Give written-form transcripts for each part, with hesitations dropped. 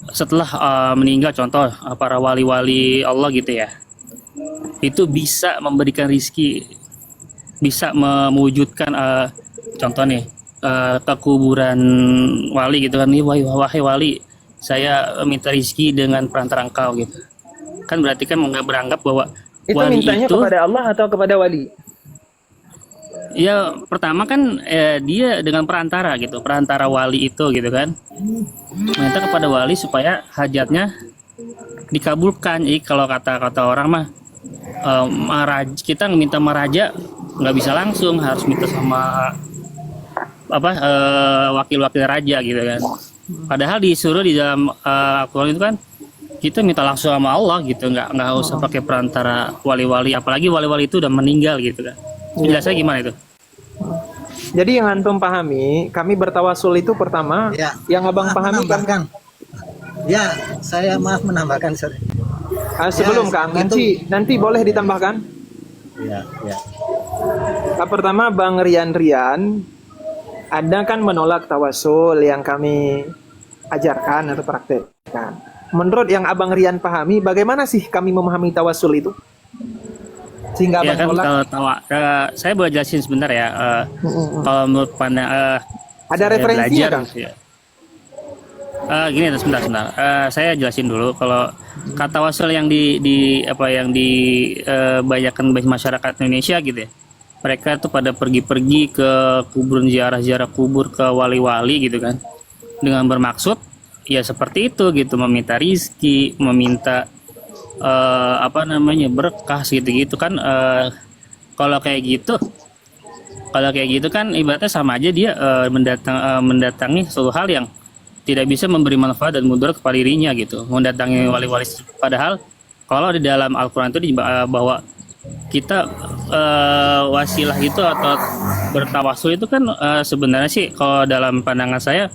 setelah meninggal, contoh para wali-wali Allah gitu ya, itu bisa memberikan rizki, bisa mewujudkan contoh nih ke kuburan wali gitu kan, nih wahai wali, saya minta rizki dengan perantara engkau gitu. Kan berarti kan nggak beranggap bahwa Itu wali mintanya itu, kepada Allah atau kepada wali? ya pertama kan dia dengan perantara gitu, perantara wali itu gitu kan, minta kepada wali supaya hajatnya dikabulkan. Jadi kalau kata-kata orang mah kita minta meraja nggak bisa langsung, harus minta sama apa wakil-wakil raja gitu kan. Padahal disuruh di dalam Al-Quran itu kan kita minta langsung sama Allah gitu, nggak usah pakai perantara wali-wali, apalagi wali-wali itu udah meninggal gitu kan. Iya. Penjelasannya gimana itu? Jadi yang antum pahami, kami bertawasul itu pertama, Ya, yang abang maaf pahami kan menambahkan. Ya, saya maaf menambahkan. sebelum Ya, Kang, itu. nanti boleh ditambahkan. Ya, ya. Pertama Bang Rian, Anda kan menolak tawasul yang kami ajarkan atau praktekkan. Menurut yang Abang Rian pahami, bagaimana sih kami memahami tawasul itu? Sehingga Ya Abang kan tolak. kalau saya boleh jelasin sebentar ya. Kalau menurut pandang Ada saya referensinya, belajar Kang? gitu ya. Gini, sebentar. Saya jelasin dulu. Kalau kata wasul yang di apa yang dibayarkan bagi masyarakat Indonesia gitu ya. Mereka tuh pada pergi-pergi ke kuburan, ziarah-ziarah kubur, ke wali-wali gitu kan. Dengan bermaksud ya seperti itu gitu, meminta rizki, meminta apa namanya, berkah gitu-gitu kan. Kalau kayak gitu, kalau kayak gitu kan ibaratnya sama aja dia mendatangi suatu hal yang tidak bisa memberi manfaat dan mudarat kepada dirinya gitu, mendatangi wali-wali. Padahal kalau di dalam Al-Quran itu bahwa kita wasilah itu atau bertawasul itu kan sebenarnya sih kalau dalam pandangan saya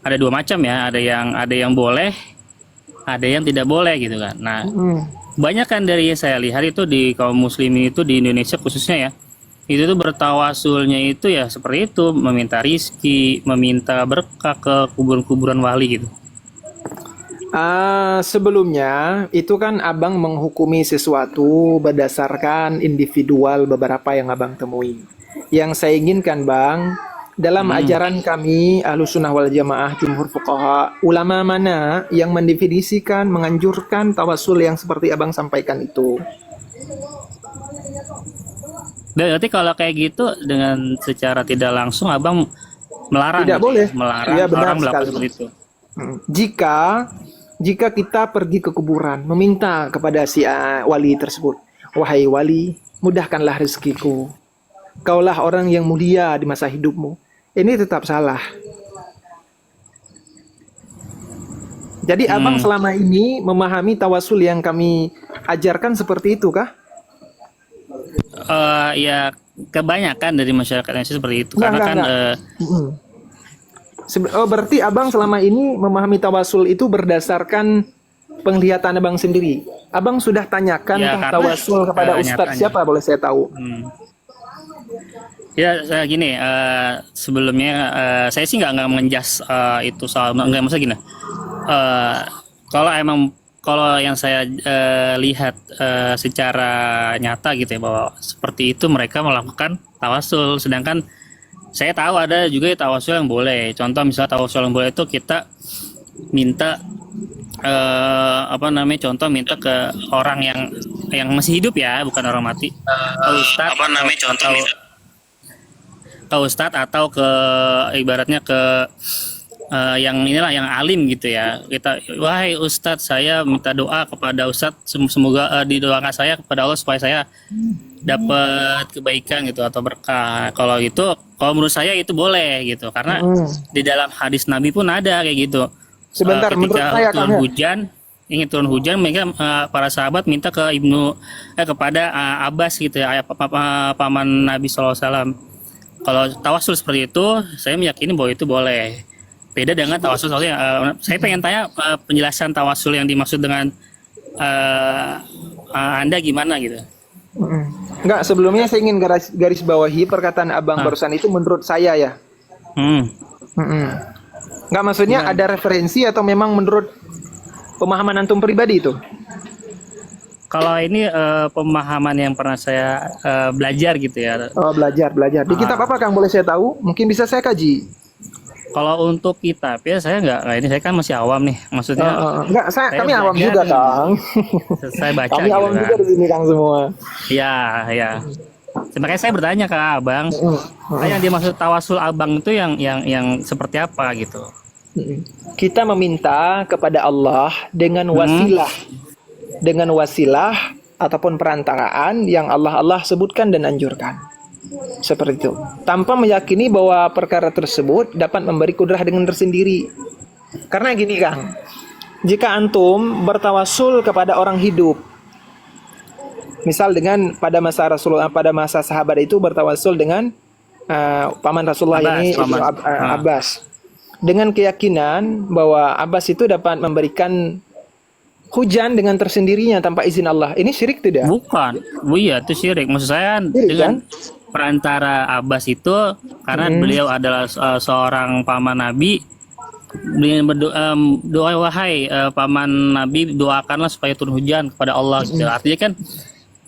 ada dua macam ya, ada yang boleh, ada yang tidak boleh gitu kan. Nah, banyak kan dari yang saya lihat itu di kaum muslimin itu di Indonesia khususnya ya, itu tuh bertawasulnya itu ya seperti itu, meminta rizki, meminta berkah ke kuburan-kuburan wali gitu. Sebelumnya, itu kan Abang menghukumi sesuatu berdasarkan individual beberapa yang Abang temui. Yang saya inginkan, Bang, dalam ajaran kami, Ahlussunnah wal Jamaah, Jumhur Fuqaha, ulama mana yang mendefinisikan, menganjurkan tawasul yang seperti Abang sampaikan itu? Dan berarti kalau kayak gitu dengan secara tidak langsung abang melarang Tidak gitu ya, boleh. melarang Iya, benar orang melakukan sekali. seperti itu. Jika jika kita pergi ke kuburan meminta kepada si wali tersebut, wahai wali, mudahkanlah rezekiku. Kaulah orang yang mulia di masa hidupmu. Ini tetap salah. Jadi Abang selama ini memahami tawasul yang kami ajarkan seperti itu kah? Ya kebanyakan dari masyarakat Indonesia seperti itu, karena kan Enggak. Oh, berarti Abang selama ini memahami tawasul itu berdasarkan penglihatan Abang sendiri. Abang sudah tanyakan ya kah karena tawasul kepada ustadz nyatanya. siapa, boleh saya tahu? Ya gini, sebelumnya saya sih nggak mengejas itu soal, nggak, maksudnya gini. eh, kalau yang saya lihat secara nyata gitu ya, bahwa seperti itu mereka melakukan tawasul, sedangkan saya tahu ada juga tawasul yang boleh. Contoh misalnya tawasul yang boleh itu kita minta apa namanya, contoh minta ke orang yang masih hidup ya, bukan orang mati, ke ustadz, apa namanya, contoh ke ustadz atau ke ibaratnya ke yang inilah, yang alim gitu ya. Kita, wahai ustadz, saya minta doa kepada ustadz, semoga didoakan saya kepada Allah supaya saya dapat kebaikan gitu atau berkah. Kalau itu, kalau menurut saya itu boleh gitu, karena di dalam hadis Nabi pun ada kayak gitu. Sebentar, menurut Ketika saya turun Kang, hujan, ingin turun hujan, mereka para sahabat minta ke kepada Abbas gitu ya, paman Nabi SAW. Kalau tawasul seperti itu, saya meyakini bahwa itu boleh. Beda dengan tawasul soalnya. Saya pengen tanya penjelasan tawasul yang dimaksud dengan Anda gimana gitu. Enggak, sebelumnya saya ingin garis bawahi perkataan Abang barusan itu menurut saya ya. Hmm. Mm-mm. Nggak, maksudnya ada referensi atau memang menurut pemahaman antum pribadi itu? Kalau ini pemahaman yang pernah saya belajar gitu ya. Oh, belajar. Di kitab apa Kang, boleh saya tahu? Mungkin bisa saya kaji. Kalau untuk kitab ya saya nggak ini saya kan masih awam nih. Maksudnya Enggak, kami awam belajar juga, nih. Kang. Saya baca Kami gitu awam kan. juga di sini, Kang, semua. Iya, ya. Makanya saya bertanya ke Abang, yang dimaksud tawasul Abang itu yang seperti apa gitu. Kita meminta kepada Allah dengan wasilah ataupun perantaraan yang Allah sebutkan dan anjurkan. Seperti itu. Tanpa meyakini bahwa perkara tersebut dapat memberi kudrah dengan tersendiri. Karena gini, Kang. Jika antum bertawasul kepada orang hidup, misal dengan pada masa Rasulullah, pada masa sahabat itu bertawasul dengan paman Rasulullah ini Abbas. Dengan keyakinan bahwa Abbas itu dapat memberikan hujan dengan tersendirinya tanpa izin Allah. Ini syirik tidak? Bukan. Iya, itu syirik. Maksud saya Syirik, dengan kan? perantara Abbas itu karena beliau adalah seorang paman Nabi. Beliau berdoa, wahai paman Nabi, doakanlah supaya turun hujan kepada Allah. Gitu. Artinya kan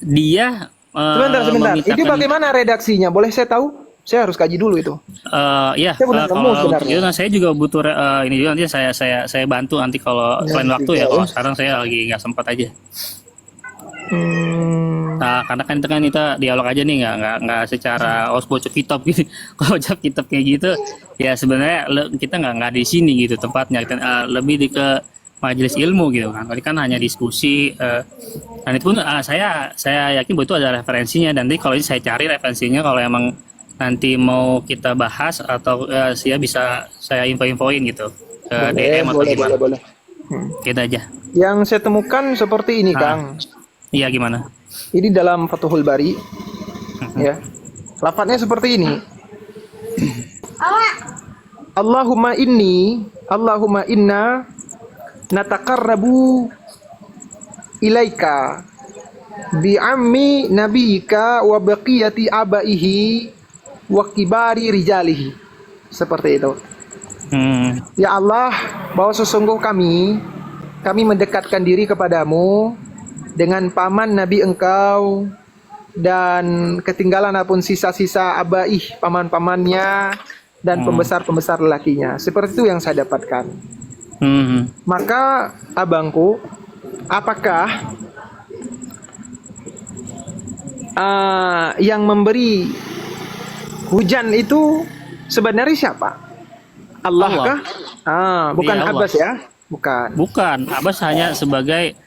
dia Sebentar. Ini bagaimana redaksinya? Boleh saya tahu? Saya harus kaji dulu itu. Ya, Saya belum nemu kalau untuk sebenarnya. itu saya juga butuh ini juga nanti saya bantu nanti kalau selain waktu ya. Kalau sekarang saya lagi nggak sempat aja. Nah, karena kan itu kan kita dialog aja nih, nggak secara baca kitab gitu. Kalau baca kitab kayak gitu, ya sebenarnya kita nggak di sini gitu tempatnya. Kita lebih ke majelis ilmu gitu kan. Tadi kan hanya diskusi. Dan itu pun saya yakin bahwa itu ada referensinya. Dan nanti kalau ini saya cari referensinya, kalau emang nanti mau kita bahas atau saya bisa saya info-infoin gitu ke DM atau gimana. Boleh. Kita aja. Yang saya temukan seperti ini, Kang. Iya, gimana? Ini dalam Fathul Bari. Ya. Lafadznya seperti ini. Allahumma inna nataqarrabu ilaika bi'ammi nabiyika wa baqiyati abaihi wa kibari rijalihi. Seperti itu. Ya Allah, bahwa sesungguh kami mendekatkan diri kepadamu dengan paman Nabi engkau dan ketinggalan apun sisa-sisa abaih, paman-pamannya dan pembesar-pembesar lelakinya. Seperti itu yang saya dapatkan. Maka abangku, apakah yang memberi hujan itu sebenarnya siapa? Allah kah? Bukan Iya, Allah. Abbas ya? Bukan. Abbas hanya sebagai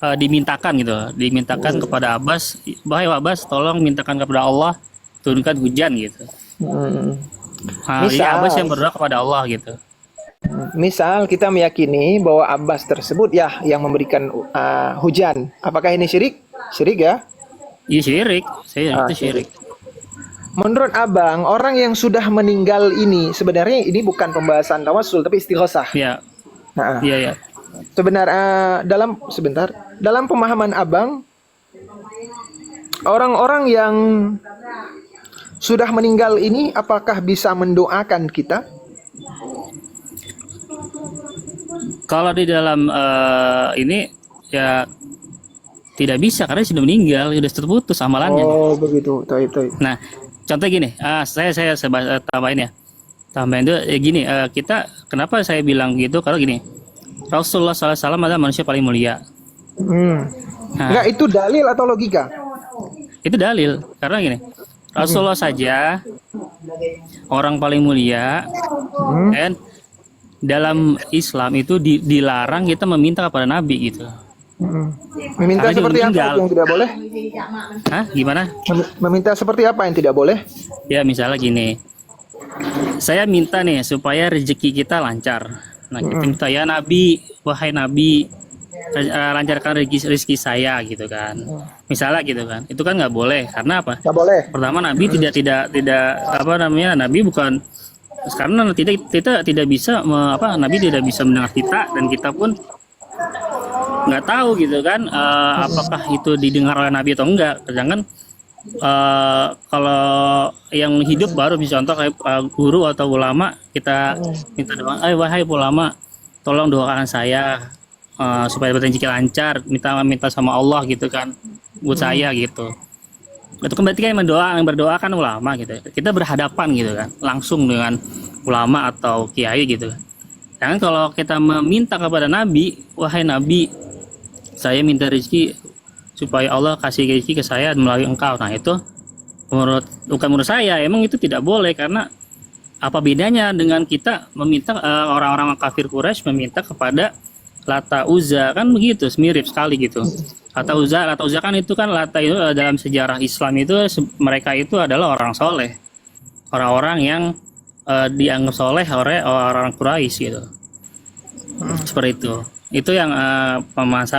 dimintakan gitu, dimintakan kepada Abbas, wahai Abbas tolong mintakan kepada Allah turunkan hujan gitu. Jadi Abbas yang berdoa kepada Allah gitu. Misal kita meyakini bahwa Abbas tersebut ya yang memberikan hujan. Apakah ini syirik? Syirik ya? Iya syirik, itu syirik. Menurut abang, orang yang sudah meninggal ini sebenarnya ini bukan pembahasan tawassul tapi istighosah. Iya. Nah, Iya. dalam pemahaman abang, orang-orang yang sudah meninggal ini apakah bisa mendoakan kita? Kalau di dalam ini ya tidak bisa karena sudah meninggal, sudah terputus amalannya. Oh begitu, itu. Nah, contoh gini, saya tambahin ya. Tambahin itu gini, kita kenapa saya bilang gitu? Kalau gini, Rasulullah SAW adalah manusia paling mulia. Nah, Enggak, itu dalil atau logika? itu dalil karena gini, Rasulullah saja orang paling mulia, dan dalam Islam itu dilarang kita meminta kepada Nabi gitu. Meminta Karena dia seperti apa meninggal. yang tidak boleh? Hah? Gimana? Meminta seperti apa yang tidak boleh? Ya misalnya gini, saya minta nih supaya rezeki kita lancar. Nah kita minta, ya Nabi, wahai Nabi, lancarkan rezeki saya gitu kan. Misalnya gitu kan, itu kan nggak boleh karena apa? Nggak boleh. Pertama Nabi tidak apa namanya, Nabi bukan, karena kita tidak bisa Nabi tidak bisa mendengar kita dan kita pun nggak tahu gitu kan, apakah itu didengar oleh Nabi atau enggak. Sedangkan Kalau yang hidup baru bisa contoh kayak guru atau ulama, kita minta doa, wahai ulama, tolong doakan saya supaya rezeki lancar, minta sama Allah gitu kan buat saya gitu. Itu kan berarti kan yang berdoa kan ulama gitu. Kita berhadapan gitu kan langsung dengan ulama atau kiai gitu. Jangan kalau kita meminta kepada Nabi, wahai Nabi, saya minta rezeki supaya Allah kasih rezeki ke saya melalui engkau. Nah itu bukan menurut saya, emang itu tidak boleh, karena apa bedanya dengan kita meminta orang-orang kafir Quraisy meminta kepada Lata Uzza, kan begitu, mirip sekali gitu. Lata Uzza kan itu kan Lata itu dalam sejarah Islam itu mereka itu adalah orang soleh, orang-orang yang dianggap soleh oleh orang Quraisy gitu. Seperti itu. Itu yang pemahaman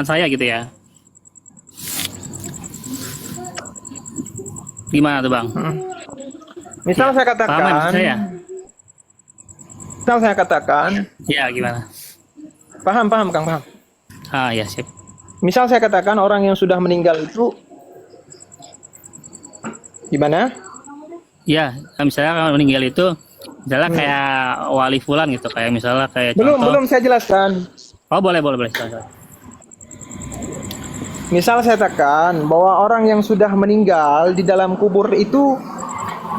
saya gitu ya. Gimana tuh Bang? Misal saya Paham maksud saya? katakan, Ya gimana? paham Kang, paham. Ya sip. Misal saya katakan orang yang sudah meninggal itu gimana? Ya, misalnya kalau meninggal itu misalnya kayak wali fulan gitu, kayak misalnya kayak contoh. Belum saya jelaskan. Oh boleh. Misal saya katakan bahwa orang yang sudah meninggal di dalam kubur itu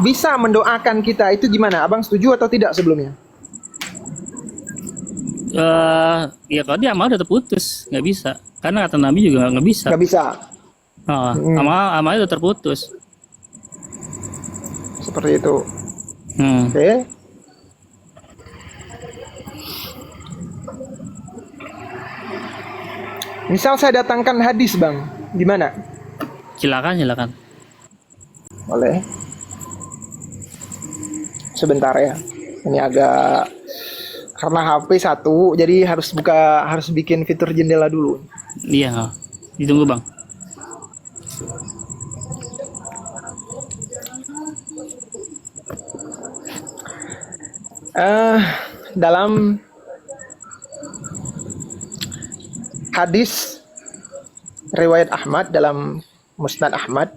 bisa mendoakan kita, itu gimana? Abang setuju atau tidak sebelumnya? Ya kalau dia amal udah terputus, nggak bisa. Karena kata Nabi juga nggak bisa. Nggak bisa. Amalnya udah terputus. Seperti itu. Oke. Misal saya datangkan hadis, Bang. Gimana? Silakan. Boleh. Sebentar ya. Ini agak karena HP satu, jadi harus bikin fitur jendela dulu. Iya, ditunggu Bang. Dalam hadis riwayat Ahmad dalam Musnad Ahmad,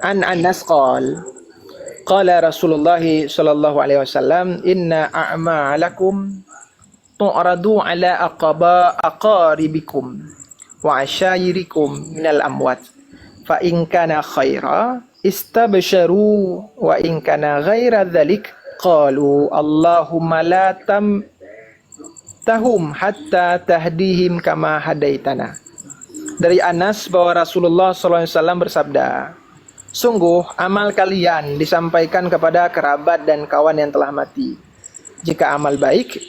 an Anas qala Rasulullah sallallahu alaihi wasallam, inna a'malakum tu'radu ala aqaribikum wa ashayirikum minal amwat, fa in kana khaira istabsharu wa in kana ghaira dhalik qalu Allahumma la tahum hatta tahdihim kama hadaitana. Dari Anas bahwa Rasulullah SAW bersabda, sungguh amal kalian disampaikan kepada kerabat dan kawan yang telah mati. Jika amal baik,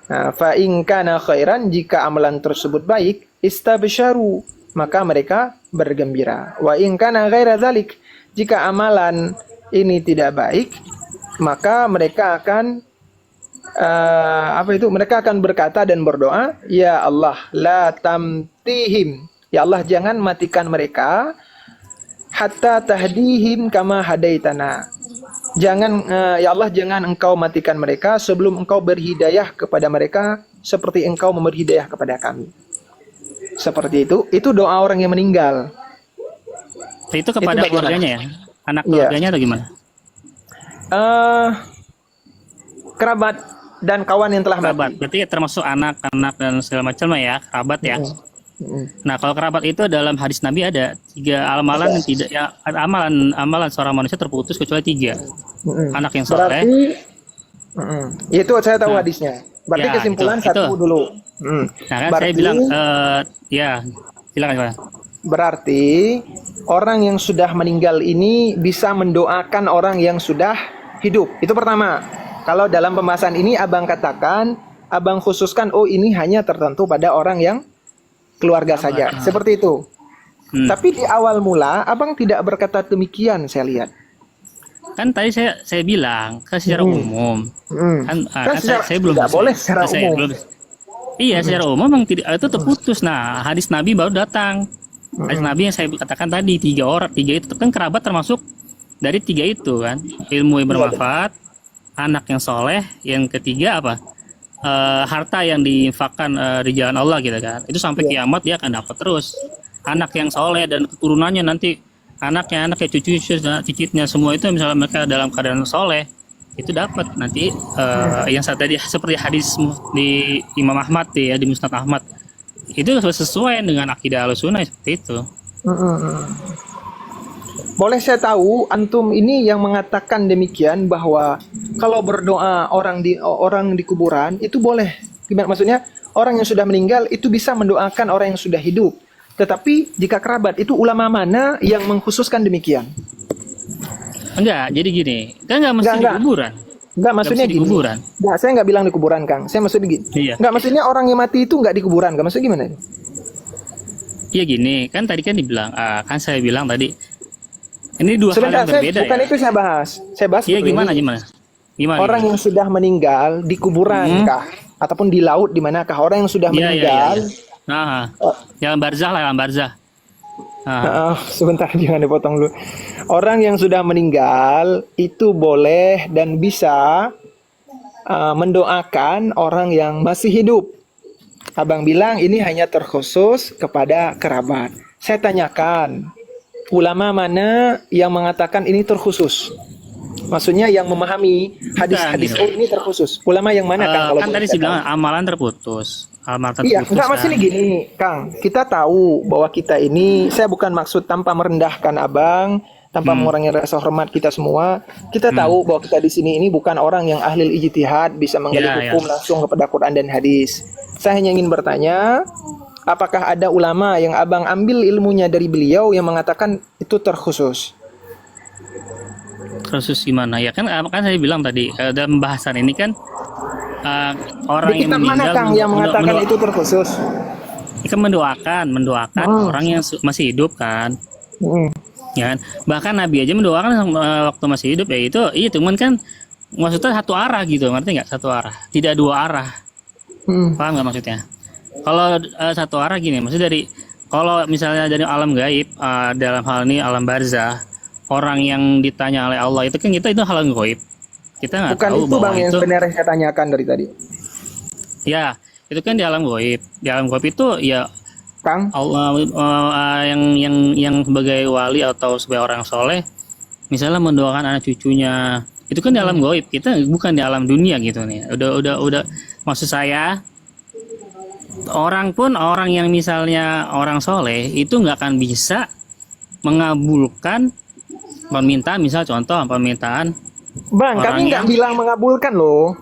fa in kana khairan, jika amalan tersebut baik, istabsharu, maka mereka bergembira. Wa in kana ghaira dzalik, jika amalan ini tidak baik, maka mereka akan mereka akan berkata dan berdoa, ya Allah, la tamtihim, ya Allah jangan matikan mereka, hatta tahdihim kama hadaitana, jangan ya Allah jangan engkau matikan mereka sebelum engkau berhidayah kepada mereka seperti engkau memberi hidayah kepada kami. Seperti itu doa orang yang meninggal. Itu kepada keluarganya ya, anak keluarganya atau gimana? Kerabat dan kawan yang telah mati. Berarti termasuk anak-anak dan segala macam ya, kerabat ya. Nah, kalau kerabat itu dalam hadis Nabi ada 3 amalan yang tidak ya, amalan seorang manusia terputus kecuali 3. Anak yang soleh. Itu saya tahu hadisnya. Berarti ya, kesimpulan itu dulu. Nah, kan berarti, saya bilang ya, silakan. Berarti orang yang sudah meninggal ini bisa mendoakan orang yang sudah hidup. Itu pertama. Kalau dalam pembahasan ini abang katakan, abang khususkan, oh ini hanya tertentu pada orang yang keluarga saja. Seperti itu. Tapi di awal mula abang tidak berkata demikian, saya lihat. Kan tadi saya bilang kan secara umum. Saya belum boleh secara umum. Iya, secara umum memang tidak, itu terputus. Nah, hadis Nabi baru datang. Hadis Nabi yang saya katakan tadi 3 itu kan kerabat termasuk dari 3 itu kan. Ilmu yang bermanfaat, anak yang soleh, yang ketiga apa? Harta yang diinfakkan di jalan Allah gitu kan. Itu sampai kiamat dia akan dapat terus. anak yang soleh dan keturunannya nanti anaknya cicitnya semua itu misalnya mereka dalam keadaan soleh itu dapat nanti yang saat tadi seperti hadis di Imam Ahmad di Musnad Ahmad itu sesuai dengan akidah Ahlussunnah seperti itu. Boleh saya tahu antum ini yang mengatakan demikian bahwa kalau berdoa orang di kuburan itu boleh. Gimana maksudnya? Orang yang sudah meninggal itu bisa mendoakan orang yang sudah hidup. Tetapi jika kerabat itu ulama mana yang mengkhususkan demikian? Enggak, jadi gini, kan enggak mesti di kuburan. Enggak, maksudnya di gini. kuburan. Enggak, saya enggak bilang di kuburan, Kang. Saya maksudnya gini. Iya. Enggak, maksudnya orang yang mati itu enggak di kuburan, Kang. Maksudnya gimana? Iya gini, kan tadi kan dibilang, kan saya bilang tadi, ini dua hal yang berbeda bukan ya. itu saya bahas. Saya bahas Iya seperti gimana? Orang yang sudah meninggal di kuburan kah? Ataupun di laut di manakah? Orang yang sudah meninggal. Nah, jalan barzah. Sebentar jangan dipotong dulu. Orang yang sudah meninggal itu boleh dan bisa mendoakan orang yang masih hidup. Abang bilang ini hanya terkhusus kepada kerabat. Saya tanyakan, ulama mana yang mengatakan ini terkhusus? Maksudnya yang memahami hadis-hadis ini terkhusus. Ulama yang mana, Kang? Kan tadi saya bilang amalan terputus. Iya, enggak maksudnya gini, Kang. Kita tahu bahwa kita ini, saya bukan maksud tanpa merendahkan Abang, tanpa mengurangi rasa hormat kita semua. Kita tahu bahwa kita di sini ini bukan orang yang ahli ijtihad bisa menggali hukum langsung kepada Quran dan hadis. Saya hanya ingin bertanya, apakah ada ulama yang Abang ambil ilmunya dari beliau yang mengatakan itu terkhusus? Terkhusus gimana? Ya kan saya bilang tadi dalam bahasan ini kan orang di yang kitab mana, Kang, yang mengatakan itu terkhusus? Kan mendoakan orang yang masih hidup kan. Ya kan? Bahkan Nabi aja mendoakan waktu masih hidup ya itu, iya cuman kan maksudnya satu arah gitu, ngerti nggak? Satu arah, tidak dua arah. Paham nggak maksudnya? Kalau satu arah gini, maksudnya kalau misalnya dari alam gaib, dalam hal ini alam barzah, orang yang ditanya oleh Allah itu kan itu alam gaib. Kita nggak tahu itu, Bang, yang sebenarnya saya tanyakan dari tadi. Ya, itu kan di alam gaib. Di alam gaib itu ya Kang, Allah yang sebagai wali atau sebagai orang soleh, misalnya mendoakan anak cucunya, itu kan di alam gaib. Kita bukan di alam dunia gitu nih. Udah. Maksud saya, orang yang misalnya orang soleh itu nggak akan bisa mengabulkan permintaan, misal contoh permintaan. Bang, kami nggak bilang mengabulkan loh.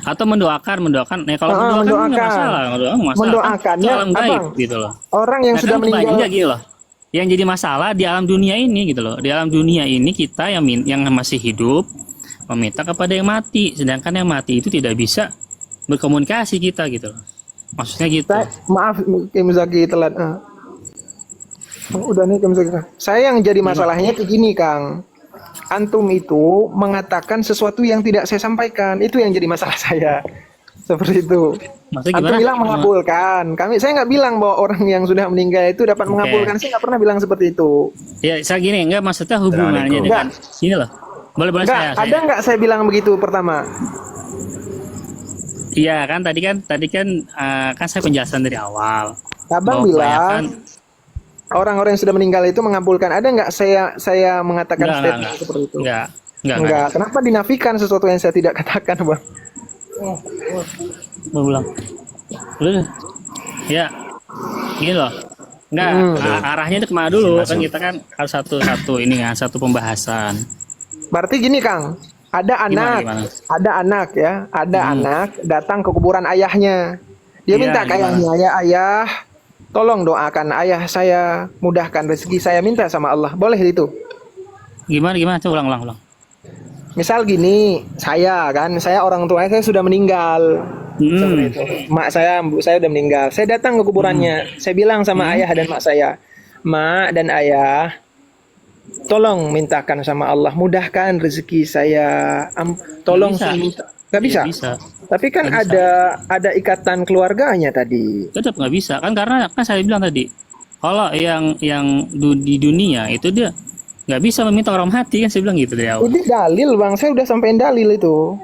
Atau mendoakan. Kalau mendoakan nggak masalah. Mendoakannya alam gaib gitu loh. Orang yang sudah meninggal. Gitu loh. Yang jadi masalah di alam dunia ini gitu loh. Di alam dunia ini kita yang masih hidup meminta kepada yang mati, sedangkan yang mati itu tidak bisa berkomunikasi kita gitu loh. Maksudnya gitu. Maaf, Kim Zaki telat. Udah nih Kim Zaki. Saya yang jadi masalahnya begini, Kang. Antum itu mengatakan sesuatu yang tidak saya sampaikan, itu yang jadi masalah saya. Seperti itu. Maksudnya Antum gimana? bilang mengabulkan. Saya nggak bilang bahwa orang yang sudah meninggal itu dapat mengabulkan. Saya nggak pernah bilang seperti itu. Ya, saya gini, enggak maksudnya hubungannya dengan ini loh. Boleh enggak, ada nggak saya bilang begitu pertama? Iya kan tadi kan saya penjelasan dari awal. Abang bilang orang-orang yang sudah meninggal itu mengabulkan. Ada nggak saya mengatakan statement seperti itu? Enggak. Kenapa dinafikan sesuatu yang saya tidak katakan, Bang? Berulang. Ya, gini loh. Enggak, arahnya itu kemana dulu? Kan kita kan harus satu ini kan, satu pembahasan. Berarti gini, Kang. Ada anak datang ke kuburan ayahnya. Dia minta ke ayahnya, ayah, tolong doakan ayah saya, mudahkan rezeki saya, minta sama Allah. Boleh itu? Gimana? Coba ulang. Misal gini, saya orang tua saya sudah meninggal. Mak saya, ibu saya udah meninggal. Saya datang ke kuburannya. Saya bilang sama ayah dan mak saya, Mak dan ayah, tolong mintakan sama Allah, mudahkan rezeki saya. Tolong nggak bisa. Tapi kan ada ikatan keluarganya tadi. Tetap nggak bisa kan, karena kan saya bilang tadi, kalau yang di dunia itu dia nggak bisa meminta orang mati kan, saya bilang gitu dari awal. Ini dalil, Bang, saya udah sampein dalil itu.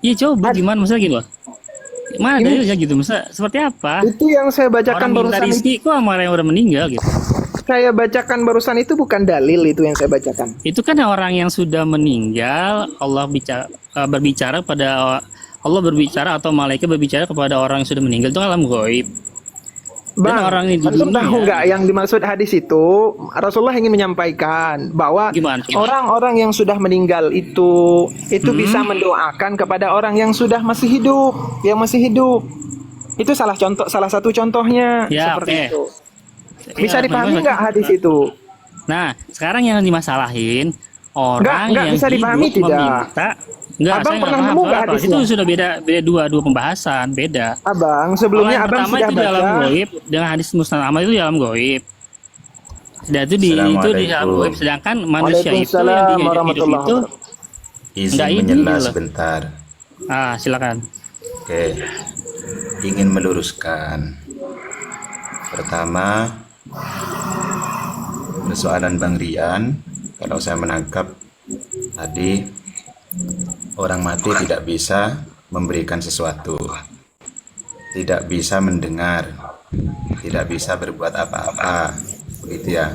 Iya coba gimana maksudnya gitu loh. Mana Ini- dalilnya gitu? Masa seperti apa? Itu yang saya bacakan Orang minta barusan itu. rizki kok sama orang yang udah meninggal gitu. Saya bacakan barusan itu bukan dalil itu yang saya bacakan. Itu kan orang yang sudah meninggal, Allah berbicara pada Allah berbicara atau malaikat berbicara kepada orang yang sudah meninggal, itu kan alam gaib. Bang, orang ini di antum dunia, tahu nggak yang dimaksud hadis itu? Rasulullah ingin menyampaikan bahwa Gimana? orang-orang yang sudah meninggal itu bisa mendoakan kepada orang yang sudah masih hidup, yang masih hidup. Itu salah satu contohnya Ya, seperti oke. itu. Bisa Ya, dipahami memang- nggak hadis itu? Nah, sekarang yang dimasalahin orang Nggak yang bisa dipahami, hidup tidak. meminta. Enggak, Abang saya nggak pernah paham nemu soal nggak apa. hadisnya? Itu sudah beda dua pembahasan, beda. Abang, Kalau sebelumnya yang abang pertama sudah itu di alam baca. goib, dengan hadis Musnad Ahmad itu di alam goib. Dan itu di alam Assalamualaikum. goib, sedangkan manusia itu yang Waalaikumsalam di hidup warahmatullahi itu, wabarakatuh. Izin Nggak ini menyela gitu loh. sebentar. silakan. Oke, ingin meluruskan. Pertama, persoalan Bang Rian, kalau saya menangkap tadi, orang mati tidak bisa memberikan sesuatu, tidak bisa mendengar, tidak bisa berbuat apa-apa, begitu ya.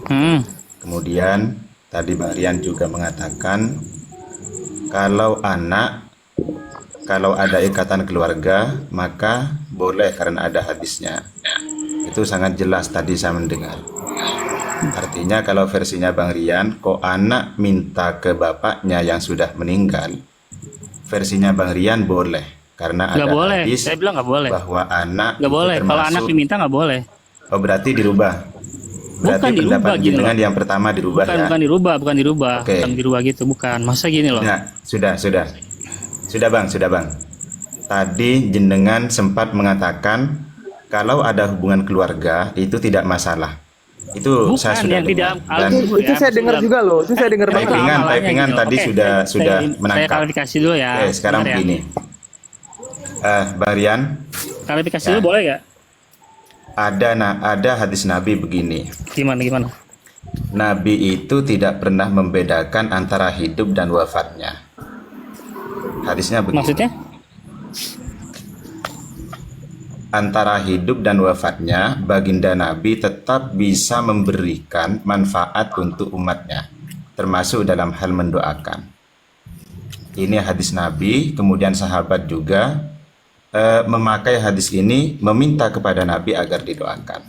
Hmm. Kemudian tadi Bang Rian juga mengatakan kalau ada ikatan keluarga maka boleh karena ada hadisnya. Itu sangat jelas tadi saya mendengar. Artinya kalau versinya Bang Rian, kok anak minta ke bapaknya yang sudah meninggal, versinya Bang Rian boleh karena Nggak ada boleh. hadis Saya bilang nggak boleh. bahwa anak Nggak itu boleh. Kalau anak termasuk. diminta nggak boleh. Oh, berarti dirubah. Berarti Bukan dirubah pendapat gini jenengan loh. yang pertama dirubah Bukan, ya. bukan dirubah, bukan dirubah. Oke. Bukan dirubah gitu, bukan. Masa gini loh. Nah, sudah Bang. Tadi jenengan sempat mengatakan kalau ada hubungan keluarga itu tidak masalah. Itu Bukan, saya sudah yang tidak dengar. Dan Al- Itu saya dengar juga loh. Itu saya dengar banget. Typingan, typingan gitu. tadi Oke, sudah saya menangkap. klarifikasi dulu ya. Oke, sekarang Bentar ya. begini. Bang Rian, Klarifikasi Ya. dulu boleh nggak? ada hadis Nabi begini. Gimana? Nabi itu tidak pernah membedakan antara hidup dan wafatnya. Hadisnya begini. Maksudnya? Antara hidup dan wafatnya, baginda Nabi tetap bisa memberikan manfaat untuk umatnya, termasuk dalam hal mendoakan. Ini hadis Nabi, kemudian sahabat juga memakai hadis ini, meminta kepada Nabi agar didoakan.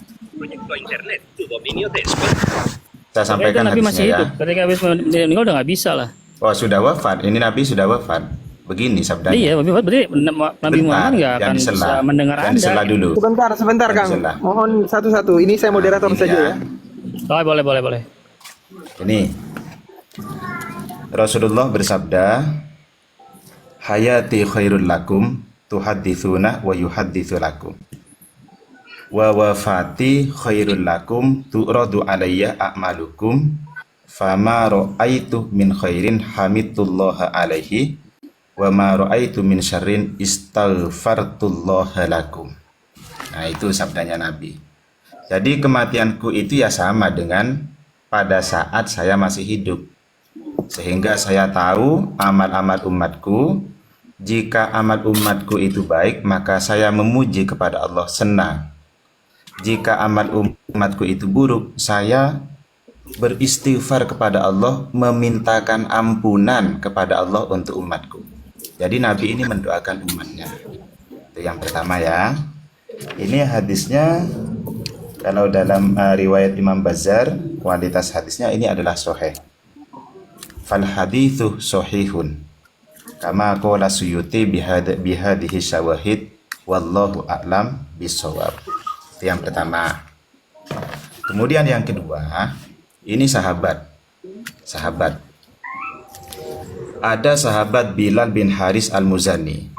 Saya sampaikan Nabi masih hadisnya ya. hidup. Ketika habis meninggal udah nggak bisa lah. Oh, sudah wafat. Ini Nabi sudah wafat. Begini sabdanya. Iya, berarti Nabi Muhammad nggak akan bisa mendengar Jangan Anda. disela dulu. Sebentar Kang. Bismillah. Mohon satu-satu. Ini saya moderator Ini saja ya. Oh, boleh. Ini Rasulullah bersabda, hayati khairul lakum tuhadditsuna wa yuhadditsu lakum. Wa wafati khairul lakum tu'radu alayya a'malukum fama ra'aitu min khairin hamitullaha alaihi wa ma ra'aitu min syarrin istaghfartullaha lakum. Nah, itu sabdanya Nabi. Jadi kematianku itu ya sama dengan pada saat saya masih hidup. Sehingga saya tahu amal-amal umatku. Jika amal umatku itu baik, maka saya memuji kepada Allah, senang. Jika amal umatku itu buruk, saya beristighfar kepada Allah, memintakan ampunan kepada Allah untuk umatku. Jadi Nabi ini mendoakan umatnya. Itu yang pertama ya. Ini hadisnya, kalau dalam riwayat Imam Bazzar, kualitas hadisnya ini adalah sahih. Fal hadithu sahihun. Kama qala Suyuti bihadhihi syawahid wallahu a'lam bisawab. Itu yang pertama. Kemudian yang kedua, ini sahabat. Ada sahabat Bilal bin Haris Al-Muzani.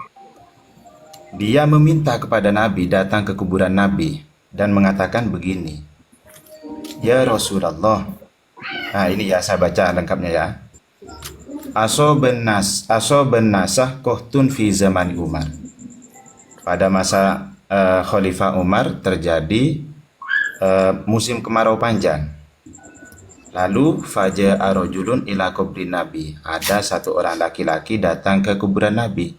Dia meminta kepada Nabi datang ke kuburan Nabi dan mengatakan begini. Ya Rasulullah. Nah, ini ya saya baca lengkapnya ya. Asoben nasah kohtun fi zaman Umar. Pada masa Khalifah Umar terjadi musim kemarau panjang. Lalu faja'a rajulun ila kubri Nabi. Ada satu orang laki-laki datang ke kuburan Nabi.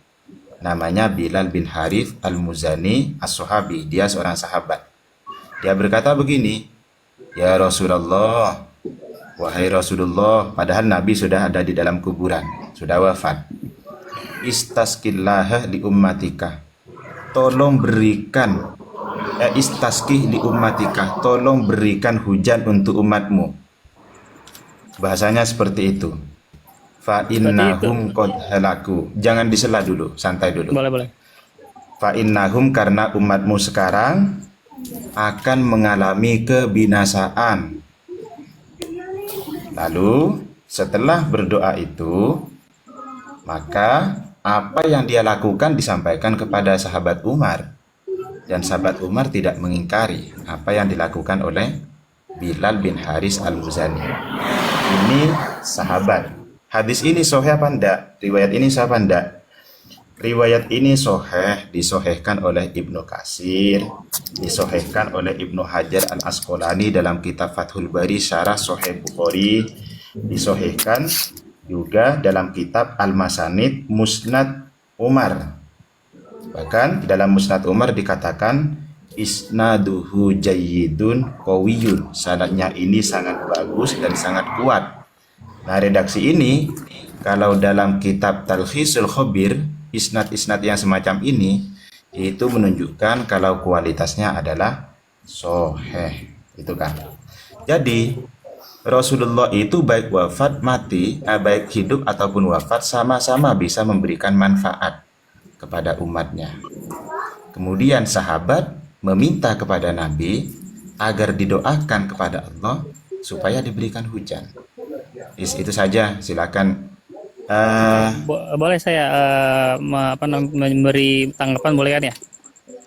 namanya Bilal bin Harith al-Muzani as-Sahabi. Dia seorang sahabat. Dia berkata begini, ya Rasulullah, wahai Rasulullah, padahal Nabi sudah ada di dalam kuburan, sudah wafat. Istaskillah li ummatika, tolong berikan istaskih li ummatika, tolong berikan hujan untuk umatmu. Bahasanya seperti itu. Fa innahum qad halaku. Jangan disela dulu, santai dulu. Boleh. Fa innahum, karena umatmu sekarang akan mengalami kebinasaan. Lalu setelah berdoa itu, maka apa yang dia lakukan disampaikan kepada sahabat Umar. Dan sahabat Umar tidak mengingkari apa yang dilakukan oleh Bilal bin Haris al-Muzani. Ini sahabat. Hadis ini sahih apa enggak? Riwayat ini sahih apa enggak? Riwayat ini sahih, disahihkan oleh Ibnu Katsir, disahihkan oleh Ibnu Hajar al-Asqalani dalam kitab Fathul Bari syarah Sahih Bukhari, disahihkan juga dalam kitab Al-Masanid Musnad Umar. Bahkan dalam Musnad Umar dikatakan isnaduhu jayyidun qawiyun, sanadnya ini sangat bagus dan sangat kuat. Nah, redaksi ini kalau dalam kitab Talkhisul Khabir, isnad-isnad yang semacam ini itu menunjukkan kalau kualitasnya adalah sahih, itu kan. Jadi Rasulullah itu baik wafat mati, baik hidup ataupun wafat, sama-sama bisa memberikan manfaat kepada umatnya. Kemudian sahabat meminta kepada Nabi agar didoakan kepada Allah supaya diberikan hujan. Itu saja, silakan. Boleh saya memberi tanggapan, boleh kan ya?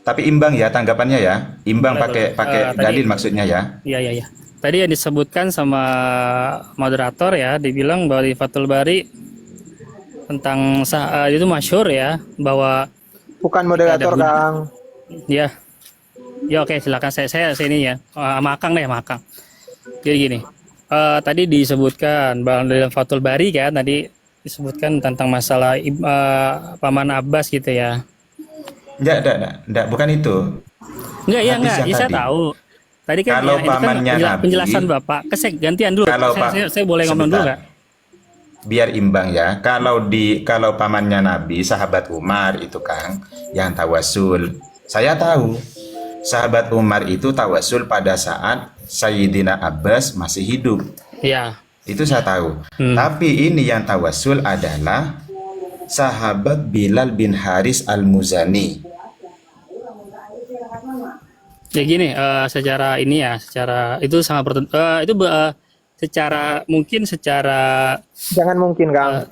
Tapi imbang ya tanggapannya ya, imbang Boleh. pakai dalil maksudnya ya. Iya. Tadi yang disebutkan sama moderator ya, dibilang bahwa di Fathul Bari tentang itu masyhur ya, bahwa Bukan moderator, Ada Kang. ya. Ya oke, silakan saya ini ya. Sama Akang deh, sama Akang. Jadi gini. Tadi disebutkan bahwa dalam Fathul Bari kan, tadi disebutkan tentang masalah Paman Abbas gitu ya. Enggak, bukan itu. Enggak, ya Hadis enggak. yang Ya, saya tadi. tahu. Tadi kan Kalau ya, itu kan pamannya Nabi, penjelasan Bapak. Gantian dulu. Kalau Saya boleh ngomong dulu sebentar. enggak? Biar imbang ya. Kalau pamannya Nabi, sahabat Umar itu Kang, yang tawasul. Saya tahu. Sahabat Umar itu tawasul pada saat Sayyidina Abbas masih hidup. Iya. Itu saya tahu. Tapi ini yang tawasul adalah sahabat Bilal bin Haris al-Muzani. Ya gini, secara ini ya, secara itu sangat secara Jangan mungkin, Kang.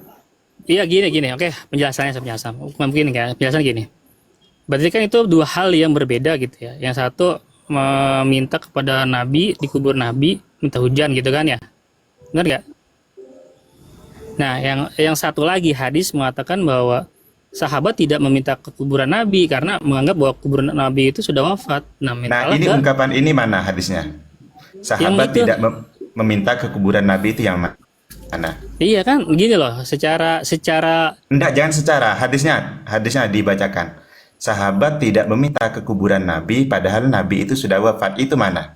iya gini, oke, penjelasannya mungkin kan, penjelasan gini. Berarti kan itu dua hal yang berbeda gitu ya. Yang satu meminta kepada Nabi, di kubur Nabi, minta hujan gitu kan ya. Benar nggak? Nah, yang satu lagi hadis mengatakan bahwa sahabat tidak meminta ke kuburan Nabi karena menganggap bahwa kuburan Nabi itu sudah wafat. Nah, Ini ungkapan ini mana hadisnya? Sahabat itu. tidak meminta ke kuburan Nabi itu yang mana? Iya kan, gini loh, secara Enggak, jangan secara. Hadisnya dibacakan. Sahabat tidak meminta ke kuburan Nabi padahal Nabi itu sudah wafat. Itu mana?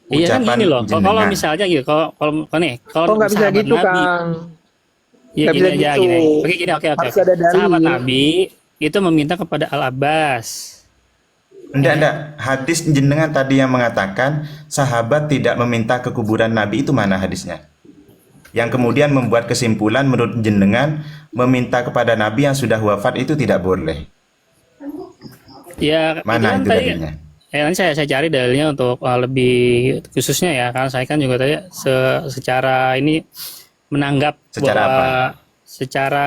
iya kan gini loh. Kalau jenengan. misalnya gitu, kalau Kok nggak bisa sahabat gitu, Nabi, Kang? ya Nggak gini bisa aja gitu. gini. Oke gini, oke. Harus ada dalil. Sahabat Nabi itu meminta kepada Al-Abbas. Enggak. Hadis jenengan tadi yang mengatakan sahabat tidak meminta ke kuburan Nabi, itu mana hadisnya? Yang kemudian membuat kesimpulan menurut jenengan meminta kepada Nabi yang sudah wafat itu tidak boleh. Ya, Mana kan itu tadi, dalilnya? nanti saya cari dalilnya untuk lebih khususnya ya, karena saya kan juga tadi secara ini menanggap Secara bahwa apa? secara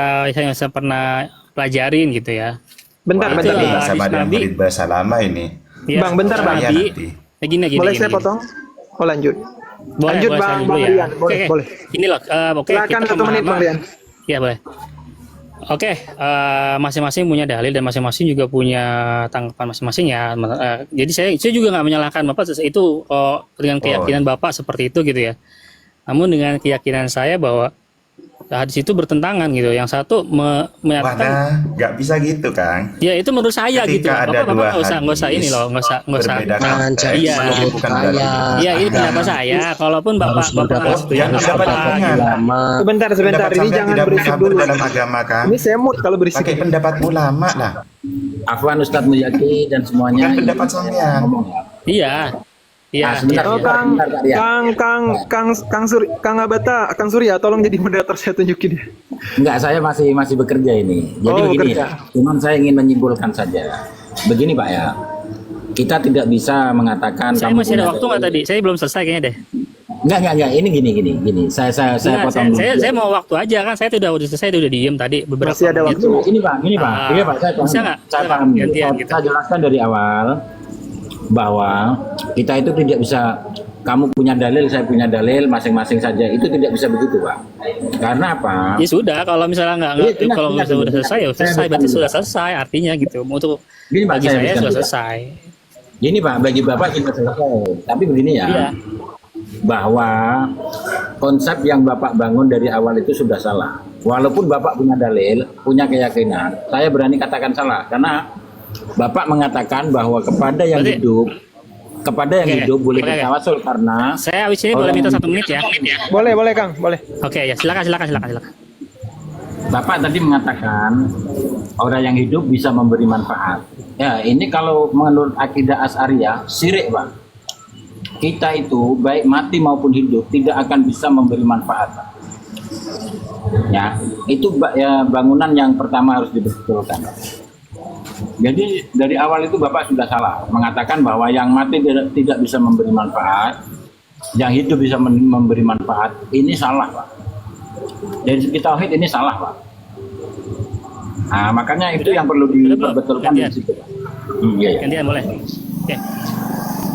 saya pernah pelajarin gitu ya. Bentar, Itu bentar, Ini bentar. sama dengan Nabi. murid bahasa lama ini. Ya, Bang, bentar, Bang. Nabi, Nanti. ya gini. Boleh saya gini. potong? Oh, lanjut. Boleh, Lanjut, boleh, Bang, saya dulu Bang ya. Rian. Boleh, Oke. boleh. Ini loh, oke. Silakan kita 1 menit, Bang Rian. Iya boleh. Oke, masing-masing punya dalil dan masing-masing juga punya tanggapan masing-masing ya. Jadi saya juga nggak menyalahkan Bapak itu dengan keyakinan Bapak seperti itu gitu ya. Namun dengan keyakinan saya bahwa hadis itu bertentangan gitu. Yang satu menyatakan Wadah, nggak bisa gitu, Kang. ya itu menurut saya gitu. Ketika ada Bapak dua nggak usah ini hadis loh, nggak usah. berbeda Jangan konteks, Iya. itu bukan berarti Iya, ini agama. pendapat saya. Kalaupun Harus bapak mendapat nggak setuju, yang nggak pendapat apa-apa. dengan ulama. Sebentar, Pendapat ini sampean jangan tidak berisik mengatur dulu. dalam agama, Kang. Ini saya mood kalau berisik. Pakai pendapat ulama lah, Afwan Ustadz Muyaki dan semuanya. bukan pendapat sampean. Ngomong ya. Iya, iya. Ah, sebentar, Oh, sebentar, Kang, sebentar, Pak Rian. Kang Abata, Kang Surya, tolong jadi moderator, saya tunjukin ya. Enggak, saya masih bekerja ini. Jadi Oh, begini bekerja. ya. Cuman saya ingin menyimpulkan saja. Begini Pak ya. Kita tidak bisa mengatakan Saya kamu masih ada punya waktu nggak tadi? Saya belum selesai kayaknya deh. Enggak. Ini gini. Saya Nggak, potong dulu. saya mau waktu aja kan. Saya udah selesai, udah diem tadi beberapa Masih ada menit. waktu. Ini Pak. Ah, Iya Pak, saya paham. bisa nggak? Saya Bisa paham. nggak? Gantian gitu. Saya jelaskan dari awal bahwa kita itu tidak bisa kamu punya dalil, saya punya dalil, masing-masing saja. Itu tidak bisa begitu, Pak. Karena apa? Ya sudah, kalau misalnya Iya, benar, kalau benar, misalnya udah benar. selesai, ya Saya selesai. Berarti betul. sudah selesai. Artinya gitu. Untuk Gini, Pak, bagi saya saya berikan sudah juga. selesai. Gini Pak, bagi Bapak sudah selesai. Tapi begini ya, Iya. bahwa konsep yang Bapak bangun dari awal itu sudah salah. Walaupun Bapak punya dalil, punya keyakinan, saya berani katakan salah. Karena Bapak mengatakan bahwa kepada yang Berarti- hidup, Oke, boleh oke. bertawasul karena Saya habis ini boleh orang minta yang 1 menit ya. Boleh Kang, boleh. Oke ya, silakan. Bapak tadi mengatakan orang yang hidup bisa memberi manfaat. Ya, ini kalau menurut akidah Asy'ariyah, syirik, Pak. Kita itu baik mati maupun hidup tidak akan bisa memberi manfaat, Pak. Ya, itu ya, bangunan yang pertama harus dibetulkan. Jadi dari awal itu Bapak sudah salah mengatakan bahwa yang mati tidak bisa memberi manfaat, yang hidup bisa memberi manfaat. Ini salah, Pak. Dari segi tauhid ini salah, Pak. Nah, makanya itu yang perlu dibetulkan di situ, Pak. Iya, iya. Gantian boleh. Oke.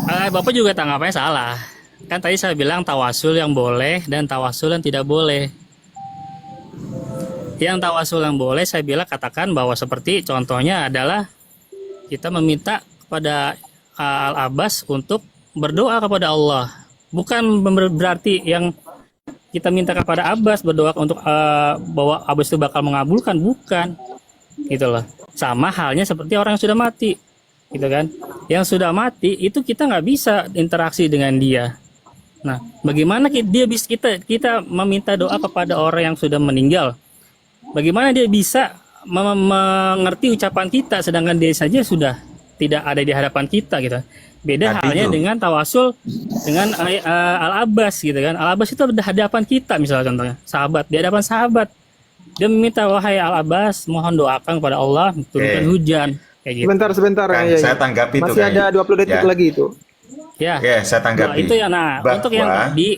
Bapak juga tanggapannya salah. Kan tadi saya bilang tawasul yang boleh dan tawasul yang tidak boleh. Yang tawasul yang boleh saya bilang katakan bahwa seperti contohnya adalah kita meminta kepada Al-Abbas untuk berdoa kepada Allah. Bukan berarti yang kita minta kepada Abbas berdoa untuk bahwa Abbas itu bakal mengabulkan, bukan. Gitu loh. Sama halnya seperti orang yang sudah mati. Gitu kan. Yang sudah mati itu kita nggak bisa interaksi dengan dia. Nah, bagaimana kita meminta doa kepada orang yang sudah meninggal? Bagaimana dia bisa mengerti ucapan kita sedangkan dia saja sudah tidak ada di hadapan kita gitu. Beda Tadi halnya itu. dengan tawasul dengan Al-Abbas gitu kan. Al-Abbas itu di hadapan kita misalnya contohnya, sahabat, di hadapan sahabat. Dia meminta, wahai Al-Abbas, mohon doakan kepada Allah turunkan Oke. hujan kayak gitu. Sebentar. Kang, Ya, ya. saya tanggapi itu, Masih Kang. ada 20 detik Ya. lagi itu. Ya. Oke, saya Nah, tanggapi. itu ya untuk yang Bahwa- di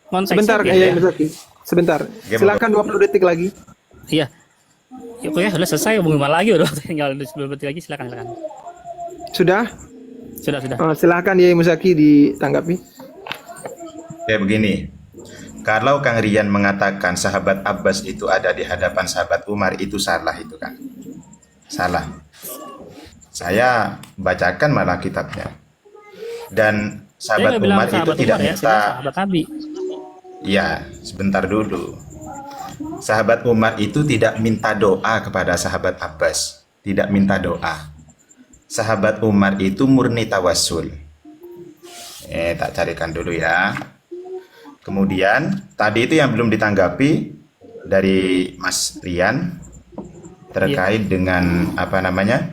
konteks Sebentar, gitu ya, ya. Misaki. Sebentar. Oke, Silakan 20 detik lagi. Iya. Ya, oke, udah selesai, mau gimana lagi udah tinggal 10 detik lagi, silakan. Sudah? Sudah. Silakan ya Musaki ditanggapi. Ya begini, kalau Kang Rian mengatakan sahabat Abbas itu ada di hadapan sahabat Umar, itu salah itu kan? Salah. Saya bacakan malah kitabnya. Dan Saya sahabat nggak bilang Umar itu sahabat tidak Umar ya, saya minta. sahabat Nabi. Ya, sebentar dulu. Sahabat Umar itu tidak minta doa kepada sahabat Abbas, tidak minta doa. Sahabat Umar itu murni tawassul. Tak carikan dulu ya. Kemudian tadi itu yang belum ditanggapi dari Mas Rian terkait dengan apa namanya?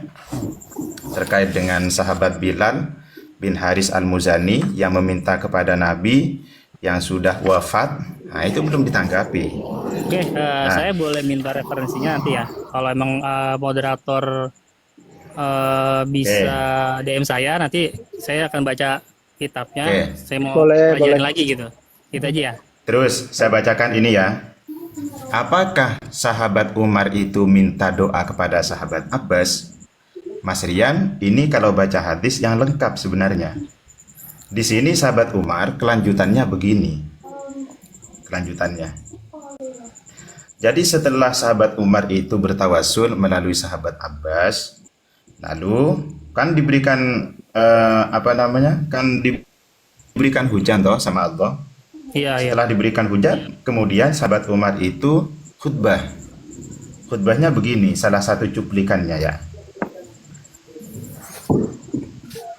Terkait dengan sahabat Bilal bin Haris Al-Muzani yang meminta kepada Nabi yang sudah wafat. Nah, itu belum ditanggapi. Oke, saya boleh minta referensinya nanti ya. Kalau emang moderator bisa DM saya, nanti saya akan baca kitabnya. Oke. Saya mau Boleh, pelajarin boleh. lagi gitu. Gitu aja ya. Terus saya bacakan ini ya. Apakah sahabat Umar itu minta doa kepada sahabat Abbas? Mas Rian, ini kalau baca hadis yang lengkap sebenarnya. Di sini sahabat Umar kelanjutannya begini. Kelanjutannya. Jadi setelah sahabat Umar itu bertawasul melalui sahabat Abbas, lalu kan diberikan apa namanya? Kan diberikan hujan toh sama Allah. Iya. Setelah diberikan hujan, kemudian sahabat Umar itu khutbah. Khutbahnya begini, salah satu cuplikannya ya.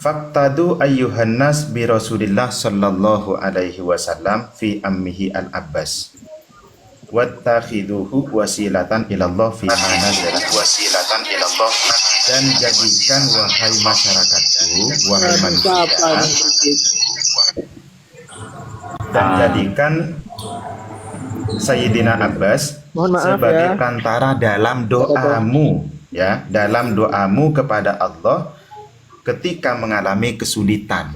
Faktadu ayyuhan nas bi Rasulillah sallallahu alaihi wasallam fi ammihi al-Abbas. Wattakhiduhu wasilatan ilallah fi manazalah wasilatan ilallah, dan jadikan wahai masyarakatku, wahai manusia, dan jadikan Sayyidina Abbas Mohon maaf sebagai ya. perantara dalam doamu, ya, dalam doamu kepada Allah ketika mengalami kesulitan.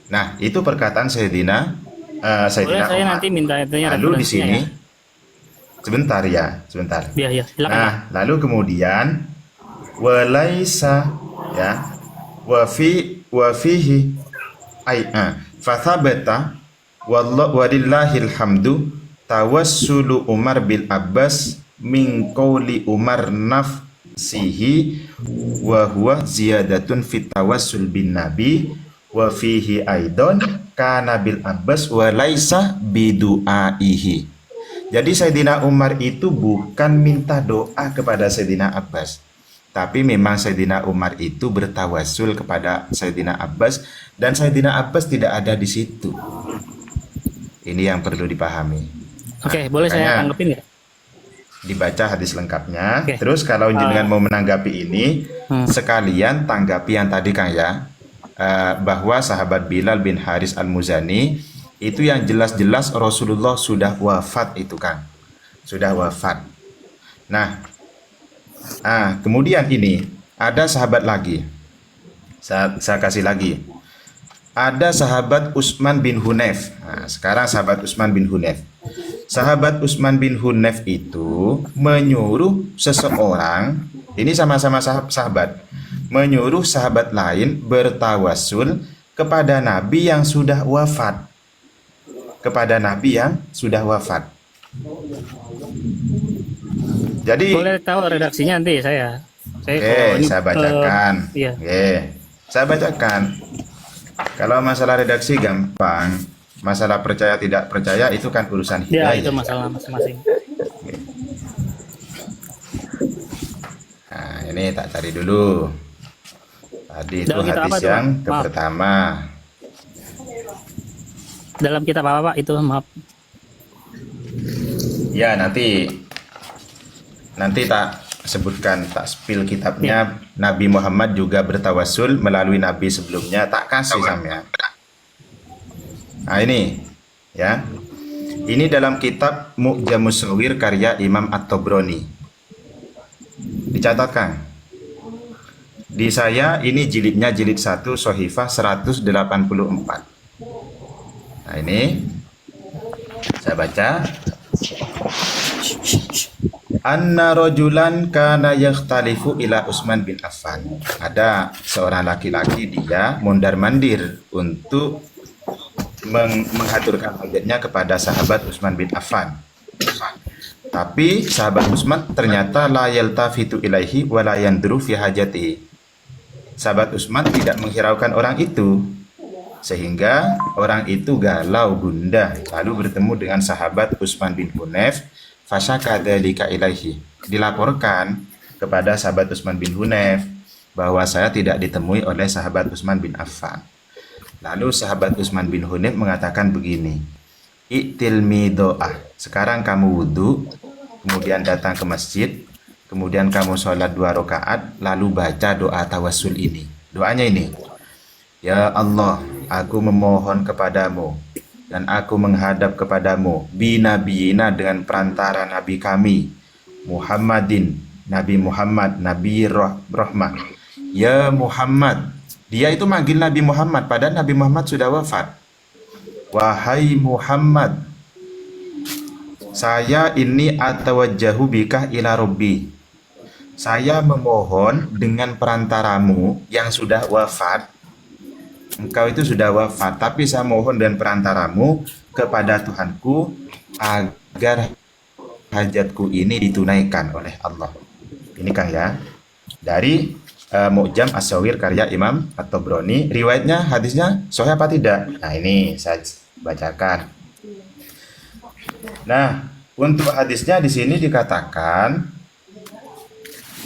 Nah, itu perkataan Sayyidina Boleh Sayyidina saya Umar. nanti minta itunya Lalu di referensinya sini, ya. sebentar ya, sebentar. Ya, silakan. Nah, lalu kemudian walaisa, ya, wa fihi fathabata walillahil hamdu tawassulu Umar bil Abbas min qawli Umar nafsihi wa huwa ziyadatun fit tawassul bin nabi wa fihi aidan kana bil Abbas wa laisa biduaihi. Jadi Sayyidina Umar itu bukan minta doa kepada Sayyidina Abbas, tapi memang Sayyidina Umar itu bertawassul kepada Sayyidina Abbas, dan Sayyidina Abbas tidak ada di situ. Ini yang perlu dipahami. Oke, boleh saya makanya tanggepin nggak? Dibaca hadis lengkapnya. Oke. Terus kalau jenengan mau menanggapi ini, sekalian tanggapi yang tadi Kang ya, bahwa sahabat Bilal bin Haris Al-Muzani itu yang jelas-jelas Rasulullah sudah wafat itu Kang, sudah wafat. Nah, kemudian ini ada sahabat lagi, saya kasih lagi. Ada sahabat Utsman bin Hunayf. Nah, sekarang sahabat Utsman bin Hunayf. Sahabat Utsman bin Hunayf itu menyuruh seseorang, ini sama-sama sahabat, menyuruh sahabat lain bertawassul kepada Nabi yang sudah wafat. Kepada Nabi yang sudah wafat. Jadi Boleh tahu redaksinya nanti saya. Oke, saya bacakan. Iya. Oke, saya bacakan. Kalau masalah redaksi gampang, masalah percaya tidak percaya itu kan urusan Ya, hidayah. itu masalah masing-masing. Nah, ini tak cari dulu. Tadi itu Dalam kitab hadis apa itu, yang Pak? Maaf. pertama. Dalam kitab apa, Pak? Itu maaf. Ya, nanti tak sebutkan, tak spill kitabnya. Nabi Muhammad juga bertawassul melalui nabi sebelumnya, tak kasih sampean. Nah, ini ya. Ini dalam kitab Mu'jamus Shawir karya Imam At-Tabrani. Dicatatkan. Di saya ini jilidnya jilid 1 Shahifah 184. Nah, ini saya baca. Anna rajulan kana yakhtalifu ila Utsman bin Affan. Ada seorang laki-laki, dia mondar-mandir untuk menghaturkan hajatnya kepada sahabat Utsman bin Affan. Tapi sahabat Utsman ternyata la yaltafitu ilaihi wa la yanduru fi hajatihi. Sahabat Utsman tidak menghiraukan orang itu, sehingga orang itu galau gundah, lalu bertemu dengan sahabat Utsman bin Hunayf. Fasyakadzalika ilaihi, dilaporkan kepada sahabat Utsman bin Hunayf bahwa saya tidak ditemui oleh sahabat Utsman bin Affan. Lalu sahabat Utsman bin Hunayf mengatakan begini, "I'tilmi doa." Sekarang kamu wudhu, kemudian datang ke masjid, kemudian kamu sholat 2 rakaat, lalu baca doa tawassul ini. Doanya ini, "Ya Allah, aku memohon kepadamu dan aku menghadap kepadamu binabiyina, dengan perantara nabi kami Muhammadin, Nabi Muhammad, Nabi Rahmah. Ya Muhammad." Dia itu manggil Nabi Muhammad padahal Nabi Muhammad sudah wafat. "Wahai Muhammad, saya ini atawajjahu bika ila Rabbi." Saya memohon dengan perantaramu yang sudah wafat. Engkau itu sudah wafat, tapi saya mohon dan perantaramu kepada Tuhanku agar hajatku ini ditunaikan oleh Allah. Ini Kang ya, dari Mu'jam As-Shawir karya Imam At-Tabrani. Riwayatnya, hadisnya sahih apa tidak? Nah, ini saya bacakan. Nah, Untuk hadisnya di sini dikatakan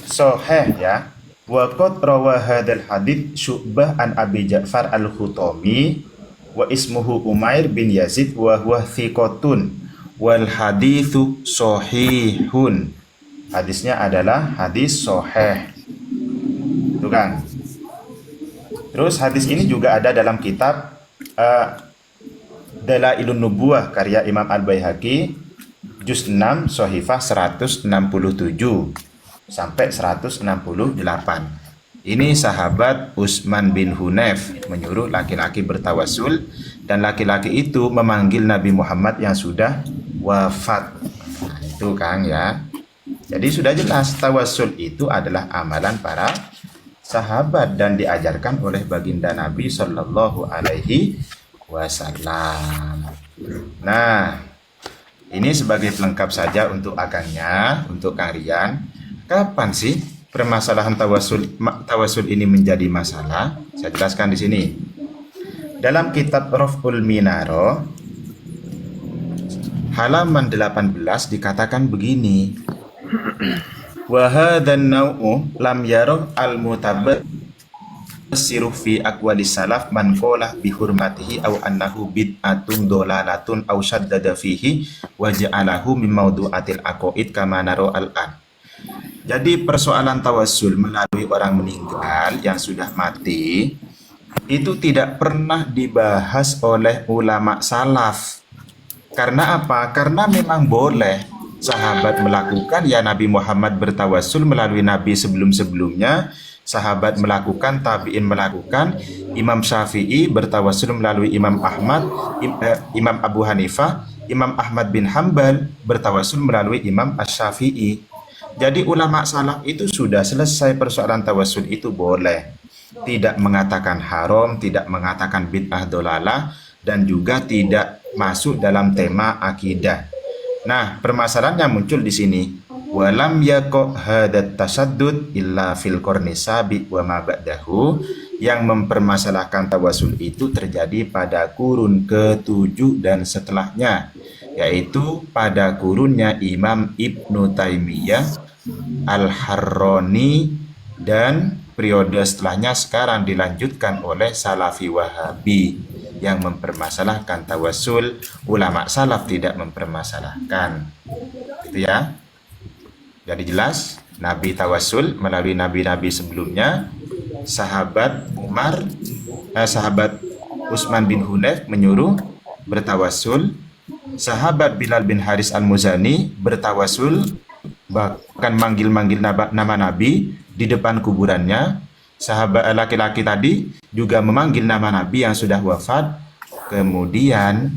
sahih ya. Wa qad rawa hadzal hadits Syu'bah an Abi Ja'far al-Khutami wa ismuhu Umair bin Yazid wa huwa thiqatun wal haditsu sahihun. Hadisnya adalah hadis sahih. Itu kan. Terus hadis ini juga ada dalam kitab Dalailun Nubuwah karya Imam Al-Baihaqi juz 6 Shahifah 167 sampai 168. Ini sahabat Utsman bin Hunayf menyuruh laki-laki bertawasul dan laki-laki itu memanggil Nabi Muhammad yang sudah wafat. Nah, itu Kang ya. Jadi sudah jelas tawasul itu adalah amalan para sahabat dan diajarkan oleh baginda Nabi Shallallahu Alaihi Wasallam. Nah, ini sebagai pelengkap saja untuk akangnya, untuk kalian. Kapan sih permasalahan tawasul ini menjadi masalah? Saya jelaskan di sini. Dalam kitab Raf'ul Minaro halaman 18 dikatakan begini. Wa hadzan naw'u lam yarah al-mutabassiru fi aqwalis salaf man qala bi hurmatihi aw annahu bid'atun dolalatun aw shaddada fihi wa ja'alahu min mawdu'atil aqaid kama naro al-an. Jadi persoalan tawasul melalui orang meninggal yang sudah mati itu tidak pernah dibahas oleh ulama salaf. Karena apa? Karena memang boleh sahabat melakukan, ya Nabi Muhammad bertawasul melalui nabi sebelum-sebelumnya, sahabat melakukan, tabi'in melakukan, Imam Syafi'i bertawasul melalui Imam Ahmad, Imam Abu Hanifah, Imam Ahmad bin Hambal bertawasul melalui Imam Asy-Syafi'i. Jadi ulama salaf itu sudah selesai persoalan tawasul itu boleh. Tidak mengatakan haram, tidak mengatakan bid'ah dolalah, dan juga tidak masuk dalam tema akidah. Nah, permasalahannya muncul di sini. Walam yaqo hadat tasaddud illa fil qarni sabi wa ma ba'dahu. Yang mempermasalahkan tawasul itu terjadi pada kurun ke-7 dan setelahnya, yaitu pada kurunnya Imam Ibnu Taimiyah, Al-Harrani, dan periode setelahnya sekarang dilanjutkan oleh Salafi Wahabi yang mempermasalahkan tawasul. Ulama salaf tidak mempermasalahkan. Gitu ya. Jadi jelas Nabi tawasul melalui nabi-nabi sebelumnya. Sahabat Utsman bin Hunayf menyuruh bertawasul. Sahabat Bilal bin Haris Al-Muzani bertawasul, bahkan manggil-manggil nama Nabi di depan kuburannya. Sahabat laki-laki tadi juga memanggil nama Nabi yang sudah wafat. Kemudian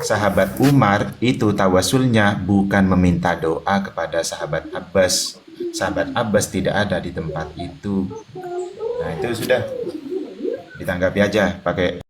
sahabat Umar itu tawasulnya bukan meminta doa kepada sahabat Abbas. Sahabat Abbas tidak ada di tempat itu. Nah, itu sudah ditanggapi aja pakai